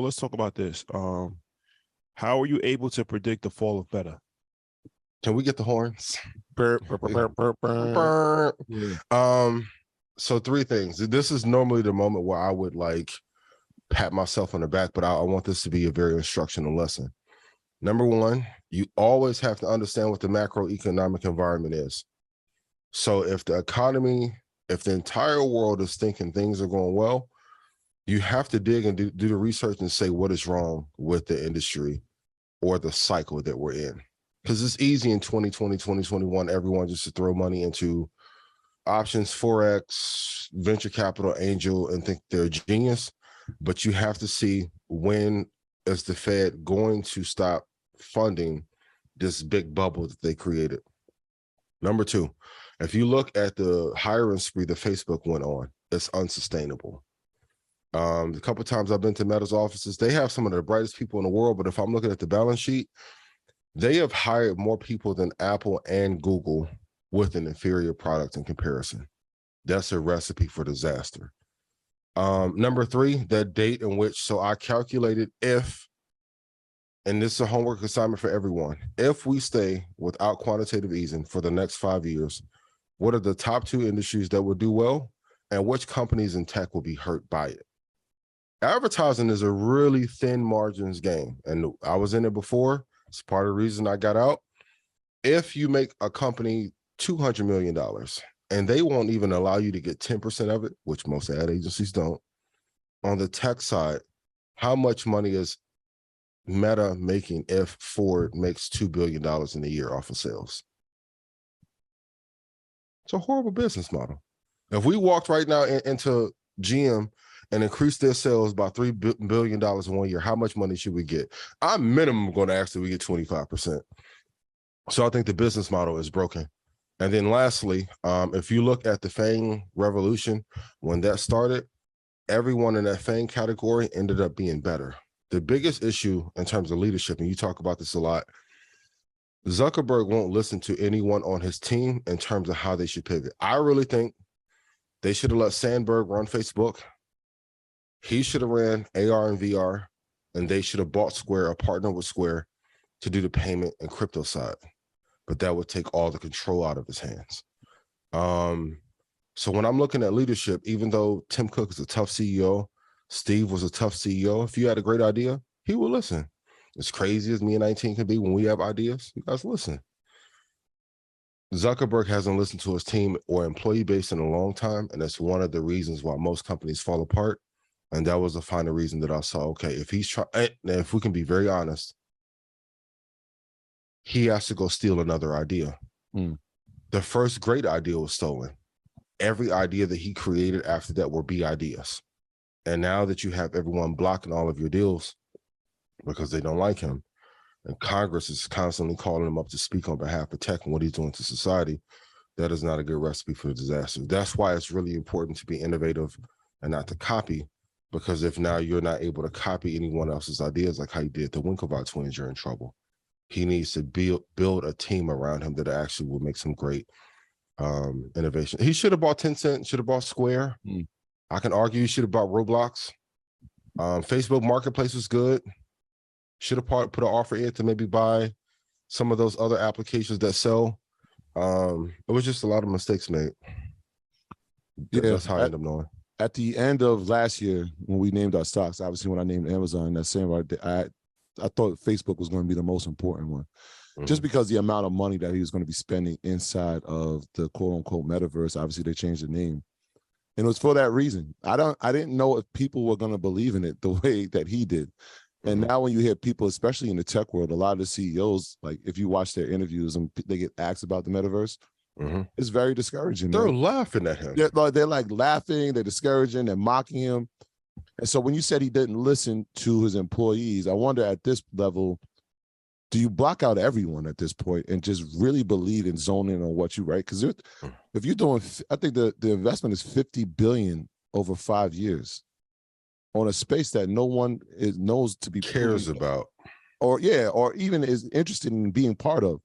let's talk about this. How are you able to predict the fall of Meta? Can we get the horns? Burp, burp, burp, burp, burp. Yeah. So three things. This is normally the moment where I would like pat myself on the back, but I want this to be a very instructional lesson. Number one, you always have to understand what the macroeconomic environment is. So if the economy, if the entire world is thinking things are going well, you have to dig and do the research and say what is wrong with the industry or the cycle that we're in. Because it's easy in 2020, 2021, everyone just to throw money into options, Forex, venture capital, angel, and think they're a genius. But you have to see when is the Fed going to stop funding this big bubble that they created. Number two, if you look at the hiring spree that Facebook went on, it's unsustainable. A couple of times I've been to Meta's offices, they have some of the brightest people in the world, but if I'm looking at the balance sheet, they have hired more people than Apple and Google with an inferior product in comparison. That's a recipe for disaster. Number three, that date in which, so I calculated if, and this is a homework assignment for everyone, if we stay without quantitative easing for the next 5 years, what are the top two industries that will do well and which companies in tech will be hurt by it? Advertising is a really thin margins game, and I was in it before. It's part of the reason I got out. If you make a company $200 million and they won't even allow you to get 10% of it, which most ad agencies don't, on the tech side, how much money is Meta making if Ford makes $2 billion in a year off of sales? It's a horrible business model. If we walked right now into GM and increased their sales by $3 billion in 1 year, how much money should we get? I'm minimum going to ask that we get 25%. So I think the business model is broken. And then lastly, if you look at the FANG revolution, when that started, everyone in that FANG category ended up being better. The biggest issue in terms of leadership, and you talk about this a lot, Zuckerberg won't listen to anyone on his team in terms of how they should pivot. I really think they should have let Sandberg run Facebook. He should have ran AR and VR, and they should have bought Square or partnered with Square to do the payment and crypto side. But that would take all the control out of his hands. So when I'm looking at leadership, even though Tim Cook is a tough CEO, Steve was a tough CEO, if you had a great idea, he will listen. As crazy as me and 19 can be when we have ideas, you guys listen. Zuckerberg hasn't listened to his team or employee base in a long time, and that's one of the reasons why most companies fall apart. And that was the final reason that I saw, okay, if he's trying, if we can be very honest, he has to go steal another idea. The first great idea was stolen. Every idea that he created after that were B ideas. And now that you have everyone blocking all of your deals because they don't like him, and Congress is constantly calling him up to speak on behalf of tech and what he's doing to society, that is not a good recipe for disaster. That's why it's really important to be innovative and not to copy, because if now you're not able to copy anyone else's ideas like how you did the Winklevoss twins, you're in trouble. He needs to build a team around him that actually will make some great innovation. He should have bought Tencent, should have bought Square. I can argue he should have bought Roblox. Facebook Marketplace was good. Should have put an offer in to maybe buy some of those other applications that sell. It was just a lot of mistakes made. Yeah, that's how I end up knowing. At the end of last year, when we named our stocks, obviously when I named Amazon, that same I thought Facebook was going to be the most important one, just because the amount of money that he was going to be spending inside of the quote unquote metaverse. Obviously, they changed the name, and it was for that reason. I didn't know if people were going to believe in it the way that he did. And now when you hear people, especially in the tech world, a lot of the CEOs, like if you watch their interviews and they get asked about the metaverse, it's very discouraging. They're laughing at him. They're like laughing, they're discouraging, they're mocking him. And so when you said he didn't listen to his employees, I wonder at this level, do you block out everyone at this point and just really believe in zoning on what you write? Because if you're doing, I think the investment is $50 billion over 5 years on a space that no one knows to be cares about, or even is interested in being part of.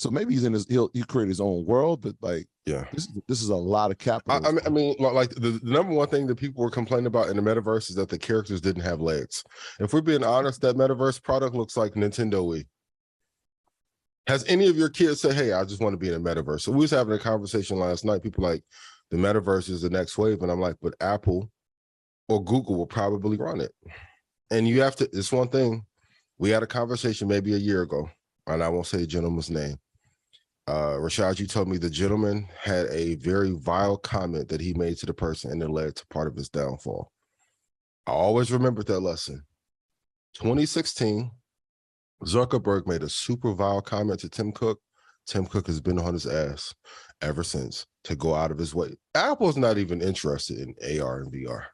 So maybe he'll create his own world, but like, Yeah. this is a lot of capital. I mean, like the number one thing that people were complaining about in the metaverse is that the characters didn't have legs. If we're being honest, that metaverse product looks like Nintendo Wii. Has any of your kids said, hey, I just want to be in a metaverse? So we was having a conversation last night. People like, the metaverse is the next wave. And I'm like, but Apple or Google will probably run it. And you have to, it's one thing. We had a conversation maybe a year ago, and I won't say the gentleman's name. Rashad, you told me the gentleman had a very vile comment that he made to the person, and it led to part of his downfall. I always remembered that lesson. 2016, Zuckerberg made a super vile comment to Tim Cook. Tim Cook has been on his ass ever since to go out of his way. Apple's not even interested in AR and VR.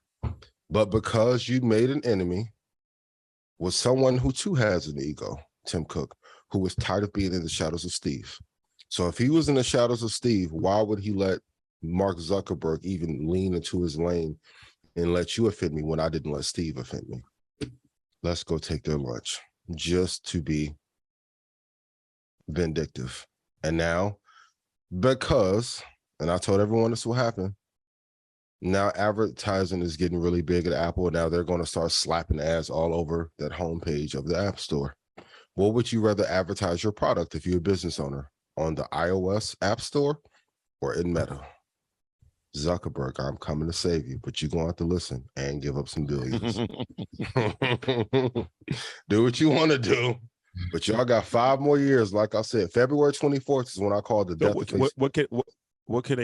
But because you made an enemy with someone who too has an ego, Tim Cook, who was tired of being in the shadows of Steve. So if he was in the shadows of Steve, why would he let Mark Zuckerberg even lean into his lane and let you offend me when I didn't let Steve offend me? Let's go take their lunch just to be vindictive. And now, because, and I told everyone this will happen, now advertising is getting really big at Apple. Now they're going to start slapping ads all over that homepage of the App Store. What would you rather advertise your product if you're a business owner? On the iOS App Store or in Meta? Zuckerberg, I'm coming to save you, but you're going to have to listen and give up some billions. Do what you want to do, but y'all got 5 more years. Like I said, February 24th is when I called the death of Facebook. What can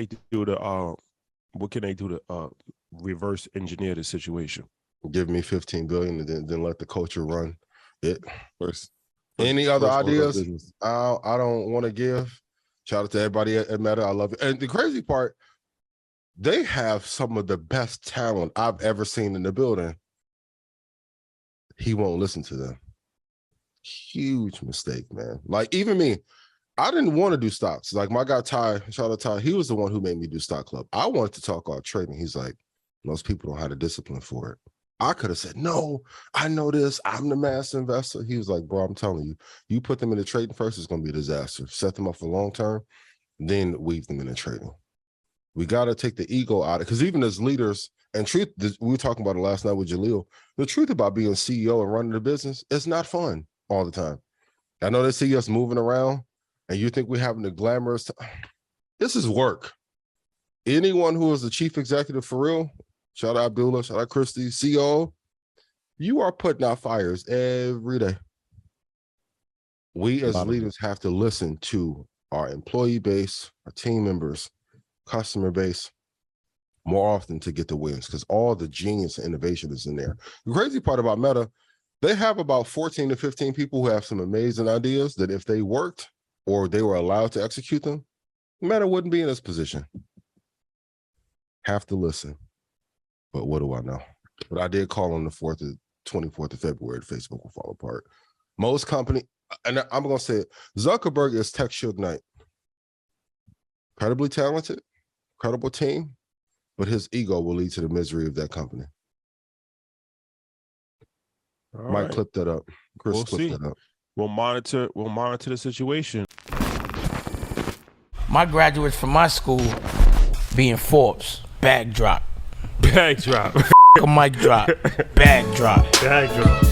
they do to reverse engineer the situation? Give me 15 billion and then let the culture run it. First, Any other order of ideas? business. I don't want to give. Shout out to everybody at Meta. I love it. And the crazy part, they have some of the best talent I've ever seen in the building. He won't listen to them. Huge mistake, man. Like even me, I didn't want to do stocks. Like my guy Ty, shout out Ty, he was the one who made me do Stock Club. I wanted to talk about trading. He's like, most people don't have the discipline for it. I could have said, no, I know this. I'm the master investor. He was like, bro, I'm telling you, you put them into trading first, it's going to be a disaster. Set them up for long term, then weave them into trading. We got to take the ego out of it. Because even as leaders, and truth, we were talking about it last night with Jaleel, the truth about being CEO and running the business is not fun all the time. I know they see us moving around and you think we're having the glamorous time. This is work. Anyone who is the chief executive for real, shout out Abdullah, shout out Christy, CEO, you are putting out fires every day. We as leaders have to listen to our employee base, our team members, customer base more often to get the wins, because all the genius and innovation is in there. The crazy part about Meta, they have about 14 to 15 people who have some amazing ideas that if they worked or they were allowed to execute them, Meta wouldn't be in this position. Have to listen. But what do I know? But I did call on the 24th of February, Facebook will fall apart. Most company, and I'm going to say it, Zuckerberg is Tech Suge Knight. Incredibly talented, incredible team, but his ego will lead to the misery of that company. All Mike, right. clip that up. Chris, We'll clip see. that up. We'll monitor the situation. My graduates from my school being Forbes, bag drop. Bag drop. A mic drop, bag drop. Bag drop.